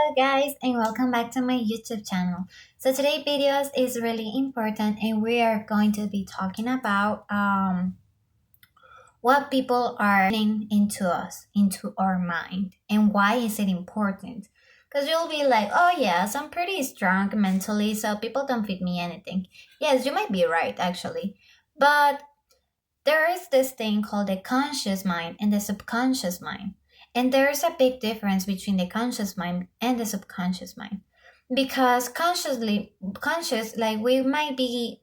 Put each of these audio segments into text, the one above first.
Hello guys and welcome back to my YouTube channel. So today's videos is really important and we are going to be talking about what people are putting into us, into our mind, and why is it important? Because you'll be like, oh yes, I'm pretty strong mentally, so people don't feed me anything. Yes, you might be right actually. But there is this thing called the conscious mind and the subconscious mind. And there's a big difference between the conscious mind and the subconscious mind. Because conscious, like we might be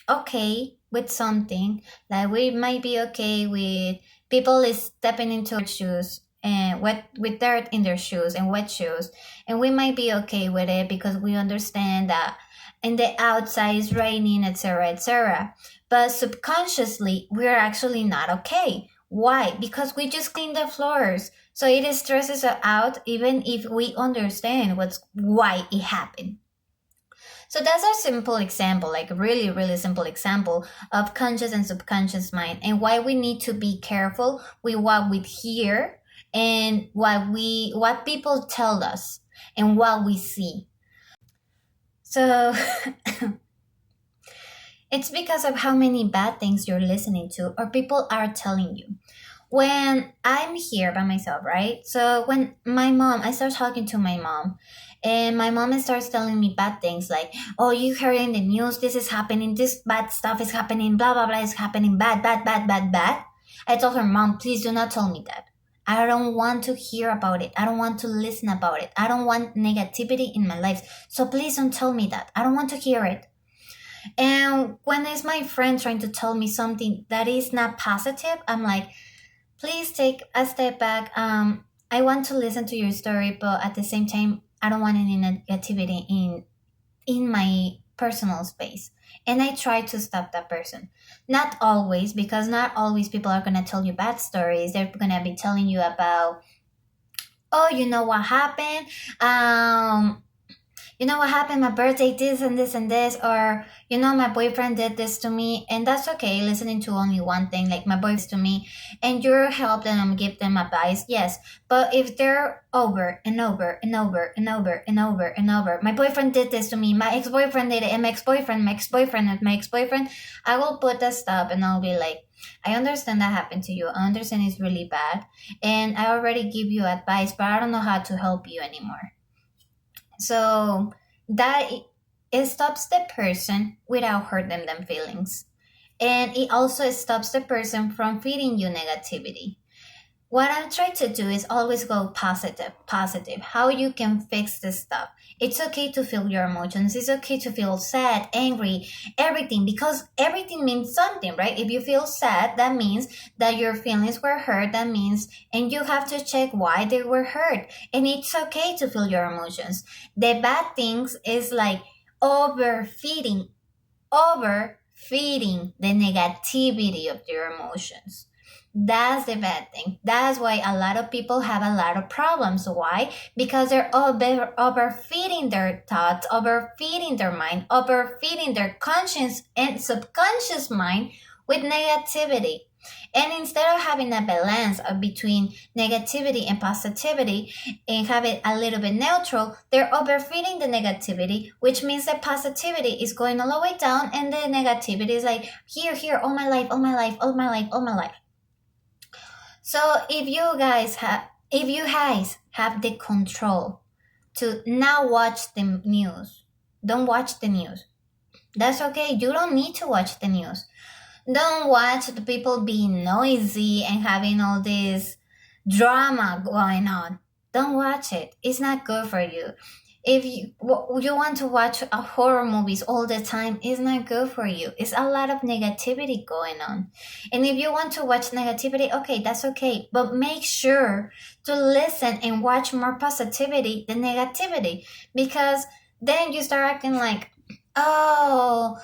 okay with something, like we might be okay with people is stepping into our shoes and wet with dirt in their shoes and wet shoes, and we might be okay with it because we understand that in the outside is raining, etc., etc. But subconsciously, we're actually not okay. Why? Because we just clean the floors. So it stresses us out even if we understand why it happened. So that's a simple example, like a really, really simple example of conscious and subconscious mind and why we need to be careful with what we hear and what people tell us and what we see. So it's because of how many bad things you're listening to or people are telling you. When I'm here by myself, right? So when I start talking to my mom, and my mom starts telling me bad things like, oh, you heard in the news, this is happening, this bad stuff is happening, blah, blah, blah is happening, bad, bad, bad, bad, bad. I told her, Mom, please do not tell me that. I don't want to hear about it. I don't want to listen about it. I don't want negativity in my life. So please don't tell me that. I don't want to hear it. And when it's my friend trying to tell me something that is not positive, I'm like, please take a step back. I want to listen to your story, but at the same time, I don't want any negativity in my personal space. And I try to stop that person. Not always, because not always people are gonna tell you bad stories. They're gonna be telling you about, oh, you know what happened? You know what happened? My birthday, this and this and this, or you know, my boyfriend did this to me, and that's okay. Listening to only one thing, like my boyfriend to me, and you're help them give them advice, yes. But if they're over and over and over and over and over and over, my boyfriend did this to me, my ex-boyfriend did it, and my ex-boyfriend, my ex-boyfriend, and my ex-boyfriend, I will put that stop and I'll be like, I understand that happened to you. I understand it's really bad, and I already give you advice, but I don't know how to help you anymore. So that it stops the person without hurting them feelings. And it also stops the person from feeding you negativity. What I'm trying to do is always go positive, positive. How you can fix this stuff. It's okay to feel your emotions. It's okay to feel sad, angry, everything, because everything means something, right? If you feel sad, that means that your feelings were hurt. That means, and you have to check why they were hurt. And it's okay to feel your emotions. The bad things is like overfeeding the negativity of your emotions. That's the bad thing. That's why a lot of people have a lot of problems. Why? Because they're overfeeding their thoughts, overfeeding their mind, overfeeding their conscious and subconscious mind with negativity. And instead of having a balance between negativity and positivity and have it a little bit neutral, they're overfeeding the negativity, which means the positivity is going all the way down and the negativity is like, here, all my life, all my life, all my life, all my life. So if you guys have the control to not watch the news, don't watch the news. That's okay. You don't need to watch the news. Don't watch the people being noisy and having all this drama going on. Don't watch it. It's not good for you. If you want to watch horror movies all the time, it's not good for you. It's a lot of negativity going on. And if you want to watch negativity, okay, that's okay. But make sure to listen and watch more positivity than negativity. Because then you start acting like, oh,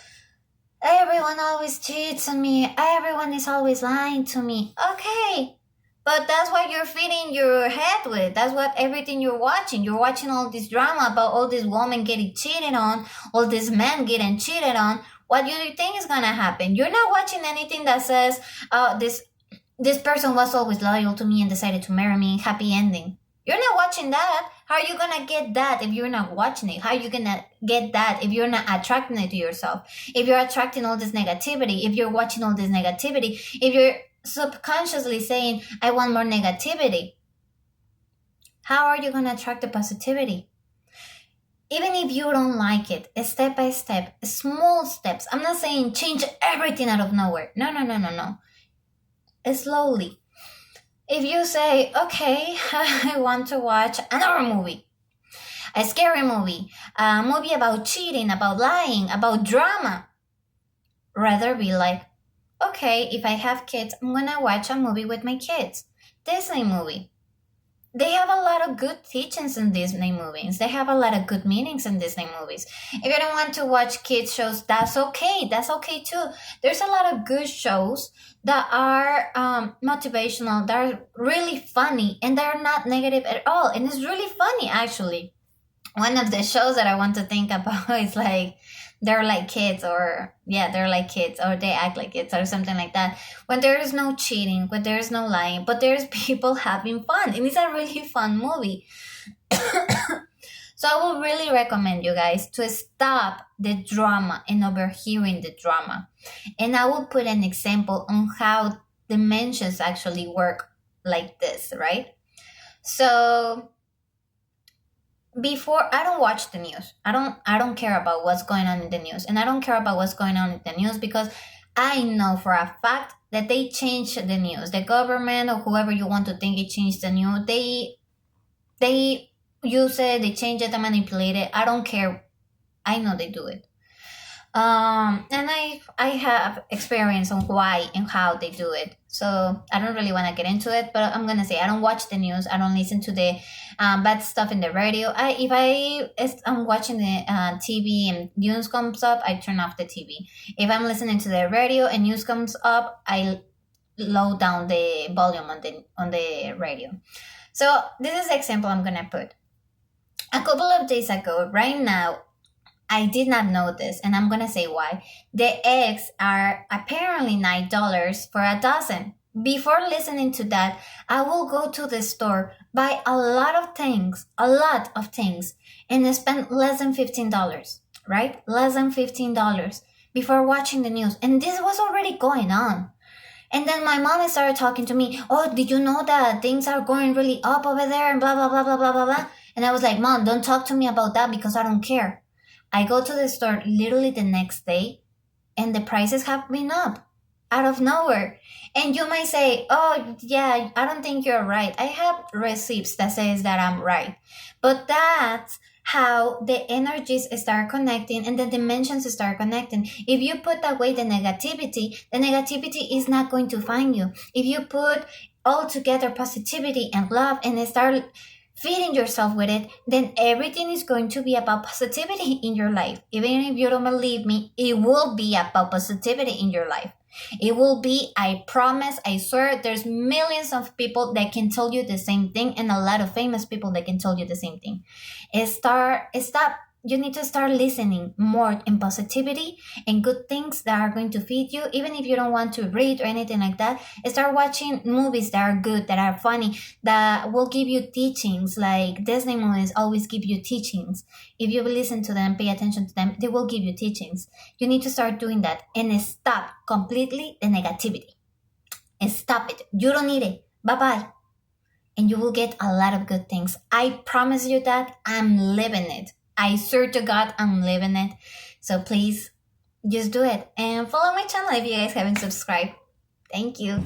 everyone always cheats on me. Everyone is always lying to me. Okay. But that's what you're feeding your head with. That's what everything you're watching. You're watching all this drama about all these women getting cheated on, all these men getting cheated on. What do you think is gonna happen? You're not watching anything that says, this person was always loyal to me and decided to marry me, happy ending. You're not watching that. How are you gonna get that if you're not watching it? How are you gonna get that if you're not attracting it to yourself? If you're attracting all this negativity, if you're watching all this negativity, if you're subconsciously saying, I want more negativity, how are you gonna attract the positivity? Even if you don't like it, step by step, small steps. I'm not saying change everything out of nowhere. No, no, no, no, no. Slowly. If you say, okay, I want to watch another movie, a scary movie, a movie about cheating, about lying, about drama, rather be like, okay, if I have kids, I'm gonna watch a movie with my kids. Disney movie. They have a lot of good teachings in Disney movies. They have a lot of good meanings in Disney movies. If you don't want to watch kids shows, that's okay. That's okay too. There's a lot of good shows that are motivational, that are really funny, and they're not negative at all. And it's really funny, actually. One of the shows that I want to think about is like they're like kids, or yeah, they're like kids, or they act like kids, or something like that. When there is no cheating, when there is no lying, but there's people having fun, and it's a really fun movie. So I will really recommend you guys to stop the drama and overhearing the drama. And I will put an example on how dimensions actually work like this, right? So before, I don't watch the news. I don't care about what's going on in the news, and I don't care about what's going on in the news because I know for a fact that they change the news. The government, or whoever you want to think it changed the news, they use it, they change it, they manipulate it. I don't care. I know they do it. And I have experience on why and how they do it. So I don't really want to get into it, but I'm gonna say I don't watch the news. I don't listen to the bad stuff in the radio. I'm watching the TV and news comes up, I turn off the TV. If I'm listening to the radio and news comes up, I low down the volume on the radio. So this is the example I'm gonna put. A couple of days ago, right now, I did not know this, and I'm gonna say why. The eggs are apparently $9 for a dozen. Before listening to that, I will go to the store, buy a lot of things, and spend less than $15, right? Less than $15 before watching the news. And this was already going on. And then my mom started talking to me, oh, did you know that things are going really up over there and blah, blah, blah, blah, blah, blah, blah. And I was like, Mom, don't talk to me about that because I don't care. I go to the store literally the next day and the prices have been up out of nowhere. And you might say, oh, yeah, I don't think you're right. I have receipts that says that I'm right. But that's how the energies start connecting and the dimensions start connecting. If you put away the negativity is not going to find you. If you put all together positivity and love and start feeding yourself with it, then everything is going to be about positivity in your life. Even if you don't believe me, it will be about positivity in your life. It will be, I promise, I swear, there's millions of people that can tell you the same thing and a lot of famous people that can tell you the same thing. You need to start listening more in positivity and good things that are going to feed you. Even if you don't want to read or anything like that, start watching movies that are good, that are funny, that will give you teachings. Like Disney movies always give you teachings. If you listen to them, pay attention to them, they will give you teachings. You need to start doing that and stop completely the negativity. And stop it. You don't need it. Bye-bye. And you will get a lot of good things. I promise you that. I'm living it. I swear to God, I'm living it. So please, just do it. And follow my channel if you guys haven't subscribed. Thank you.